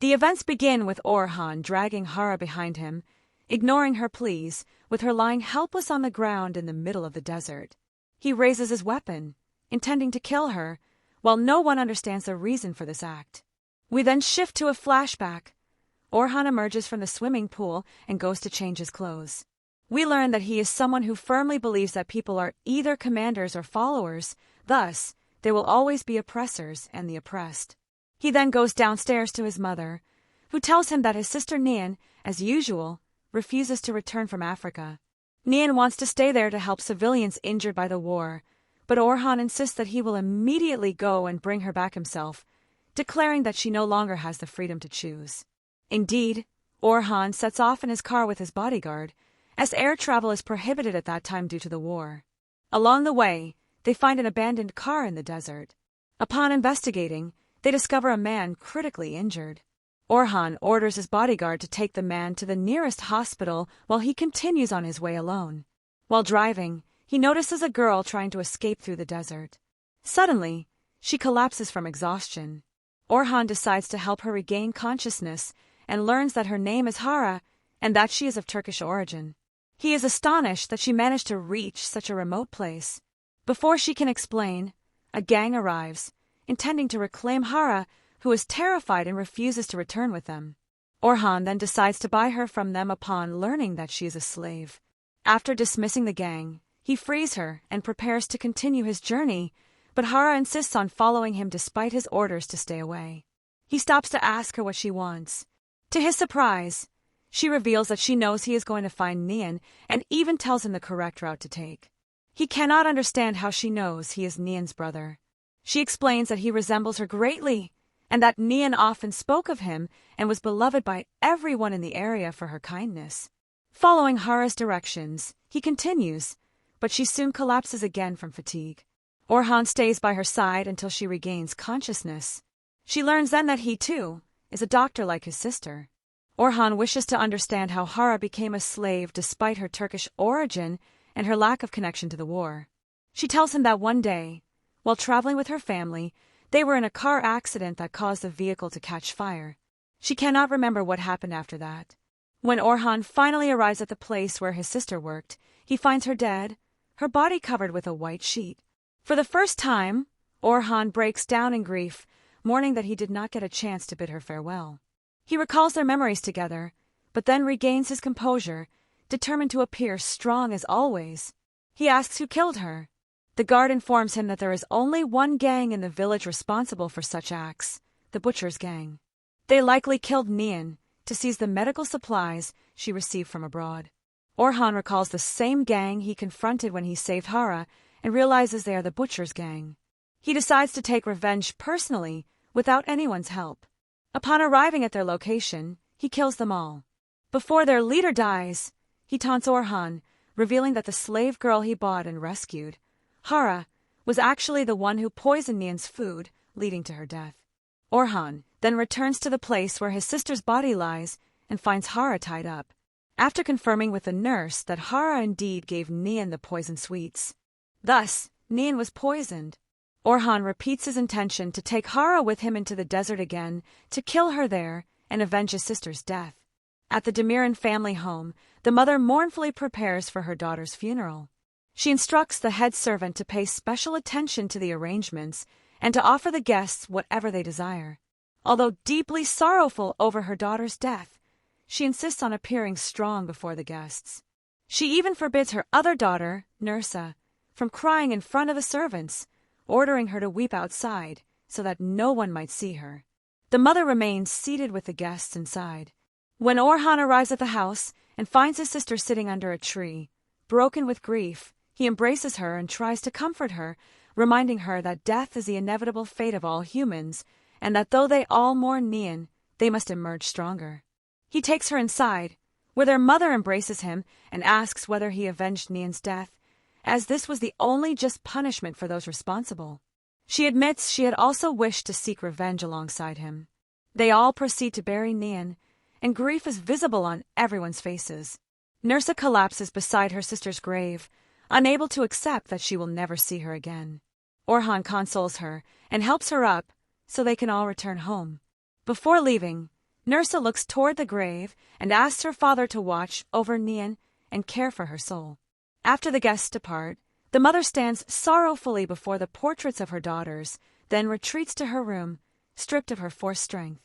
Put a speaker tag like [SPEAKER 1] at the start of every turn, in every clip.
[SPEAKER 1] The events begin with Orhan dragging Hara behind him, ignoring her pleas, with her lying helpless on the ground in the middle of the desert. He raises his weapon, intending to kill her, while no one understands the reason for this act. We then shift to a flashback. Orhan emerges from the swimming pool and goes to change his clothes. We learn that he is someone who firmly believes that people are either commanders or followers, thus, there will always be oppressors and the oppressed. He then goes downstairs to his mother, who tells him that his sister Nian, as usual, refuses to return from Africa. Nian wants to stay there to help civilians injured by the war, but Orhan insists that he will immediately go and bring her back himself, declaring that she no longer has the freedom to choose. Indeed, Orhan sets off in his car with his bodyguard, as air travel is prohibited at that time due to the war. Along the way, they find an abandoned car in the desert. Upon investigating, they discover a man critically injured. Orhan orders his bodyguard to take the man to the nearest hospital while he continues on his way alone. While driving, he notices a girl trying to escape through the desert. Suddenly, she collapses from exhaustion. Orhan decides to help her regain consciousness and learns that her name is Hara and that she is of Turkish origin. He is astonished that she managed to reach such a remote place. Before she can explain, a gang arrives, intending to reclaim Hara, who is terrified and refuses to return with them. Orhan then decides to buy her from them upon learning that she is a slave. After dismissing the gang, he frees her and prepares to continue his journey, but Hara insists on following him despite his orders to stay away. He stops to ask her what she wants. To his surprise, she reveals that she knows he is going to find Nian and even tells him the correct route to take. He cannot understand how she knows he is Nian's brother. She explains that he resembles her greatly, and that Nian often spoke of him and was beloved by everyone in the area for her kindness. Following Hara's directions, he continues, but she soon collapses again from fatigue. Orhan stays by her side until she regains consciousness. She learns then that he, too, is a doctor like his sister. Orhan wishes to understand how Hara became a slave despite her Turkish origin and her lack of connection to the war. She tells him that one day, while traveling with her family, they were in a car accident that caused the vehicle to catch fire. She cannot remember what happened after that. When Orhan finally arrives at the place where his sister worked, he finds her dead, her body covered with a white sheet. For the first time, Orhan breaks down in grief, mourning that he did not get a chance to bid her farewell. He recalls their memories together, but then regains his composure, determined to appear strong as always. He asks who killed her. The guard informs him that there is only one gang in the village responsible for such acts, the Butcher's Gang. They likely killed Nian to seize the medical supplies she received from abroad. Orhan recalls the same gang he confronted when he saved Hara and realizes they are the Butcher's Gang. He decides to take revenge personally without anyone's help. Upon arriving at their location, he kills them all. Before their leader dies, he taunts Orhan, revealing that the slave girl he bought and rescued, Hara, was actually the one who poisoned Nian's food, leading to her death. Orhan then returns to the place where his sister's body lies and finds Hara tied up, after confirming with the nurse that Hara indeed gave Nian the poison sweets. Thus, Nian was poisoned. Orhan repeats his intention to take Hara with him into the desert again, to kill her there and avenge his sister's death. At the Demiran family home, the mother mournfully prepares for her daughter's funeral. She instructs the head servant to pay special attention to the arrangements and to offer the guests whatever they desire. Although deeply sorrowful over her daughter's death, she insists on appearing strong before the guests. She even forbids her other daughter, Nursa, from crying in front of the servants, ordering her to weep outside so that no one might see her. The mother remains seated with the guests inside. When Orhan arrives at the house and finds his sister sitting under a tree, broken with grief, he embraces her and tries to comfort her, reminding her that death is the inevitable fate of all humans, and that though they all mourn Nian, they must emerge stronger. He takes her inside, where their mother embraces him and asks whether he avenged Nian's death, as this was the only just punishment for those responsible. She admits she had also wished to seek revenge alongside him. They all proceed to bury Nian, and grief is visible on everyone's faces. Nursa collapses beside her sister's grave, unable to accept that she will never see her again. Orhan consoles her and helps her up so they can all return home. Before leaving, Nursa looks toward the grave and asks her father to watch over Nian and care for her soul. After the guests depart, the mother stands sorrowfully before the portraits of her daughters, then retreats to her room, stripped of her forced strength.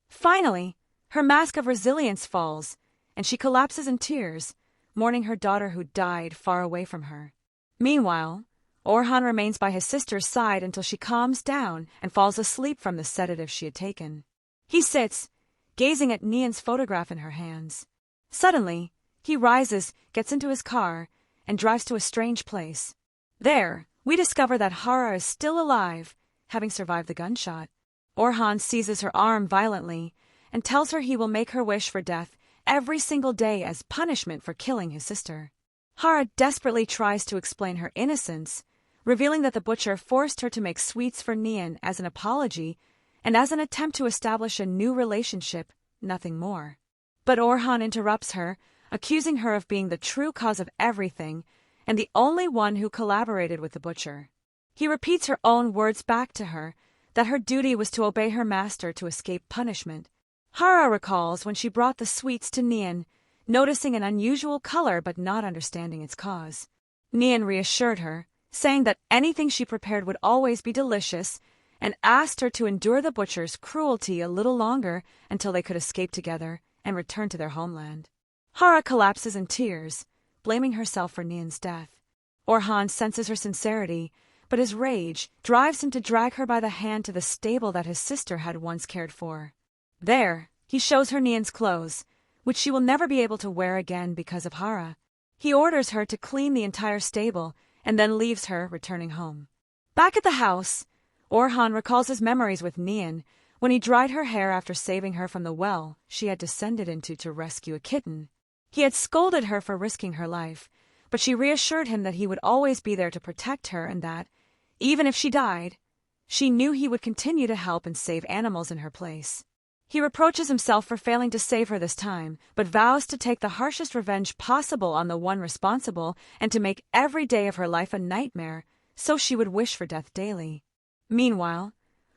[SPEAKER 1] Finally, her mask of resilience falls, and she collapses in tears, mourning her daughter who died far away from her. Meanwhile, Orhan remains by his sister's side until she calms down and falls asleep from the sedative she had taken. He sits, gazing at Nian's photograph in her hands. Suddenly, he rises, gets into his car, and drives to a strange place. There, we discover that Hara is still alive, having survived the gunshot. Orhan seizes her arm violently and tells her he will make her wish for death every single day as punishment for killing his sister. Hara desperately tries to explain her innocence, revealing that the butcher forced her to make sweets for Nian as an apology and as an attempt to establish a new relationship, nothing more. But Orhan interrupts her, accusing her of being the true cause of everything and the only one who collaborated with the butcher. He repeats her own words back to her, that her duty was to obey her master to escape punishment. Hara recalls when she brought the sweets to Nian, noticing an unusual color but not understanding its cause. Nian reassured her, saying that anything she prepared would always be delicious, and asked her to endure the butcher's cruelty a little longer until they could escape together and return to their homeland. Hara collapses in tears, blaming herself for Nian's death. Orhan senses her sincerity, but his rage drives him to drag her by the hand to the stable that his sister had once cared for. There, he shows her Nian's clothes, which she will never be able to wear again because of Hara. He orders her to clean the entire stable and then leaves her, returning home. Back at the house, Orhan recalls his memories with Nian when he dried her hair after saving her from the well she had descended into to rescue a kitten. He had scolded her for risking her life, but she reassured him that he would always be there to protect her and that, even if she died, she knew he would continue to help and save animals in her place. He reproaches himself for failing to save her this time, but vows to take the harshest revenge possible on the one responsible and to make every day of her life a nightmare, so she would wish for death daily. Meanwhile,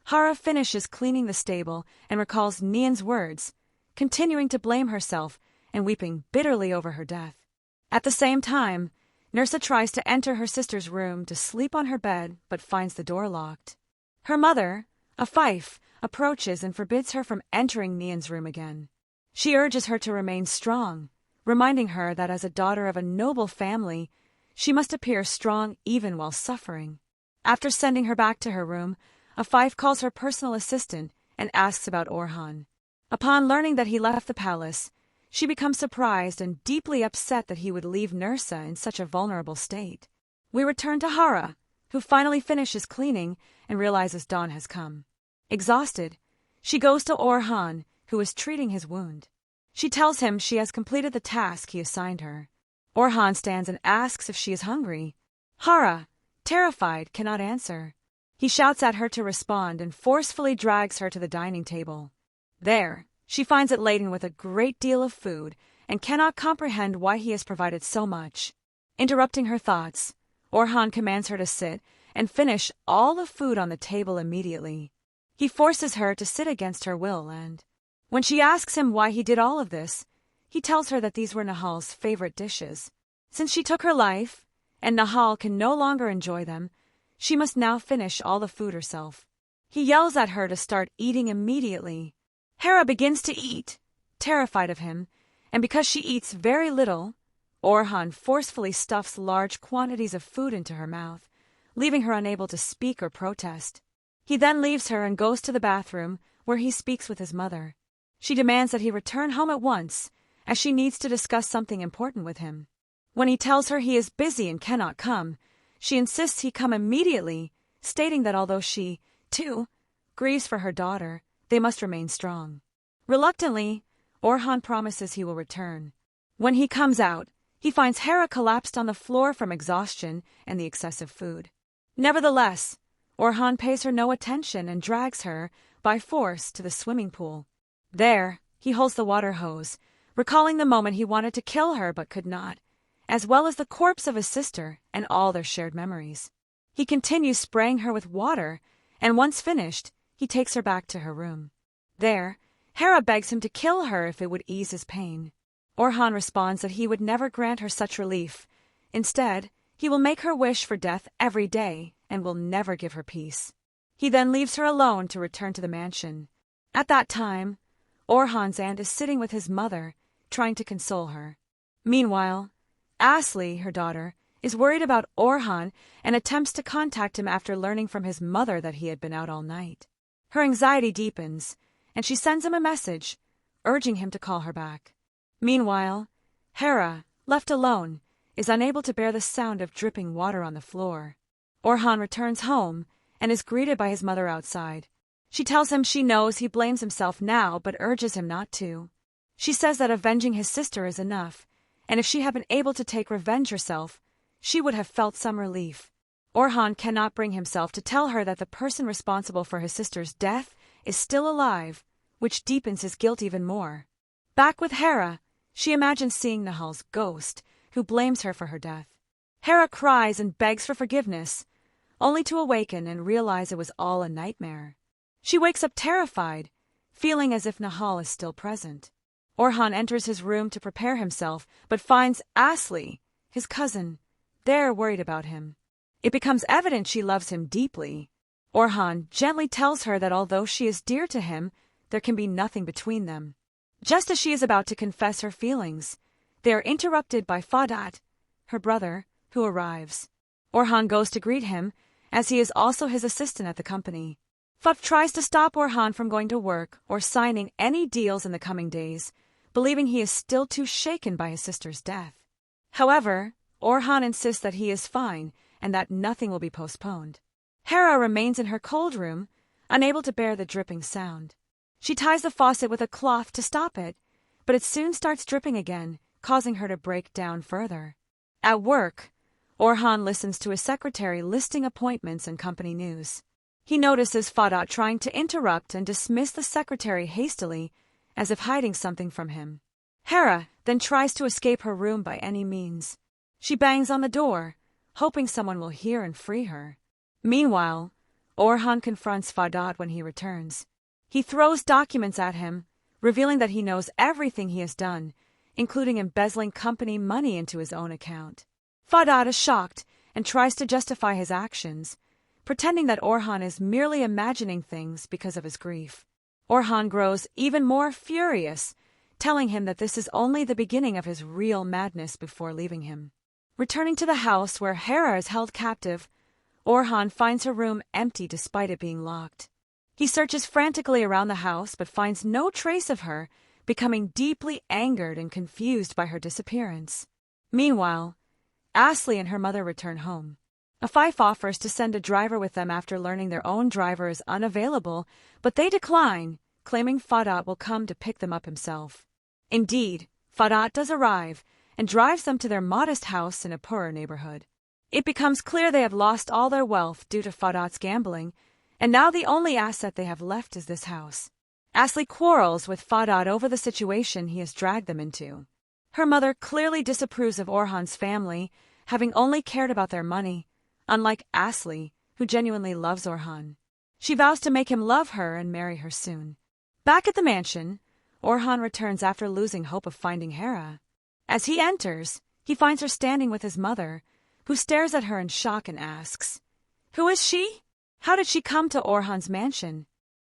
[SPEAKER 1] Hara finishes cleaning the stable and recalls Nian's words, continuing to blame herself and weeping bitterly over her death. At the same time, Nursa tries to enter her sister's room to sleep on her bed but finds the door locked. Her mother, a fief, approaches and forbids her from entering Nian's room again. She urges her to remain strong, reminding her that as a daughter of a noble family, she must appear strong even while suffering. After sending her back to her room, a fief calls her personal assistant and asks about Orhan. Upon learning that he left the palace, she becomes surprised and deeply upset that he would leave Nursa in such a vulnerable state. We return to Hara, who finally finishes cleaning and realizes dawn has come. Exhausted, she goes to Orhan, who is treating his wound. She tells him she has completed the task he assigned her. Orhan stands and asks if she is hungry. Hara, terrified, cannot answer. He shouts at her to respond and forcefully drags her to the dining table. There, she finds it laden with a great deal of food and cannot comprehend why he has provided so much. Interrupting her thoughts, Orhan commands her to sit and finish all the food on the table immediately. He forces her to sit against her will and, when she asks him why he did all of this, he tells her that these were Nahal's favorite dishes. Since she took her life, and Nahal can no longer enjoy them, she must now finish all the food herself. He yells at her to start eating immediately. Hera begins to eat, terrified of him, and because she eats very little, Orhan forcefully stuffs large quantities of food into her mouth, leaving her unable to speak or protest. He then leaves her and goes to the bathroom, where he speaks with his mother. She demands that he return home at once, as she needs to discuss something important with him. When he tells her he is busy and cannot come, she insists he come immediately, stating that although she, too, grieves for her daughter, they must remain strong. Reluctantly, Orhan promises he will return. When he comes out, he finds Hera collapsed on the floor from exhaustion and the excessive food. Nevertheless, Orhan pays her no attention and drags her, by force, to the swimming pool. There, he holds the water hose, recalling the moment he wanted to kill her but could not, as well as the corpse of his sister and all their shared memories. He continues spraying her with water, and once finished, he takes her back to her room. There, Hera begs him to kill her if it would ease his pain. Orhan responds that he would never grant her such relief. Instead, he will make her wish for death every day and will never give her peace. He then leaves her alone to return to the mansion. At that time, Orhan's aunt is sitting with his mother, trying to console her. Meanwhile, Asli, her daughter, is worried about Orhan and attempts to contact him after learning from his mother that he had been out all night. Her anxiety deepens, and she sends him a message, urging him to call her back. Meanwhile, Hera, left alone, is unable to bear the sound of dripping water on the floor. Orhan returns home and is greeted by his mother outside. She tells him she knows he blames himself now but urges him not to. She says that avenging his sister is enough, and if she had been able to take revenge herself, she would have felt some relief. Orhan cannot bring himself to tell her that the person responsible for his sister's death is still alive, which deepens his guilt even more. Back with Hera, she imagines seeing Nihal's ghost, who blames her for her death. Hera cries and begs for forgiveness, only to awaken and realize it was all a nightmare. She wakes up terrified, feeling as if Nihal is still present. Orhan enters his room to prepare himself, but finds Asli, his cousin, there worried about him. It becomes evident she loves him deeply. Orhan gently tells her that although she is dear to him, there can be nothing between them. Just as she is about to confess her feelings, they are interrupted by Fadat, her brother, who arrives. Orhan goes to greet him, as he is also his assistant at the company. Faf tries to stop Orhan from going to work or signing any deals in the coming days, believing he is still too shaken by his sister's death. However, Orhan insists that he is fine and that nothing will be postponed. Hera remains in her cold room, unable to bear the dripping sound. She ties the faucet with a cloth to stop it, but it soon starts dripping again, causing her to break down further. At work, Orhan listens to his secretary listing appointments and company news. He notices Fadat trying to interrupt and dismiss the secretary hastily, as if hiding something from him. Hera then tries to escape her room by any means. She bangs on the door, hoping someone will hear and free her. Meanwhile, Orhan confronts Fadat when he returns. He throws documents at him, revealing that he knows everything he has done, including embezzling company money into his own account. Fadat is shocked and tries to justify his actions, pretending that Orhan is merely imagining things because of his grief. Orhan grows even more furious, telling him that this is only the beginning of his real madness before leaving him. Returning to the house where Hera is held captive, Orhan finds her room empty despite it being locked. He searches frantically around the house but finds no trace of her, becoming deeply angered and confused by her disappearance. Meanwhile, Asli and her mother return home. Afif offers to send a driver with them after learning their own driver is unavailable, but they decline, claiming Fadat will come to pick them up himself. Indeed, Fadat does arrive and drives them to their modest house in a poorer neighborhood. It becomes clear they have lost all their wealth due to Fadat's gambling, and now the only asset they have left is this house. Asli quarrels with Fadat over the situation he has dragged them into. Her mother clearly disapproves of Orhan's family, having only cared about their money, unlike Asli, who genuinely loves Orhan. She vows to make him love her and marry her soon. Back at the mansion, Orhan returns after losing hope of finding Hera. As he enters, he finds her standing with his mother, who stares at her in shock and asks, "Who is she? How did she come to Orhan's mansion?"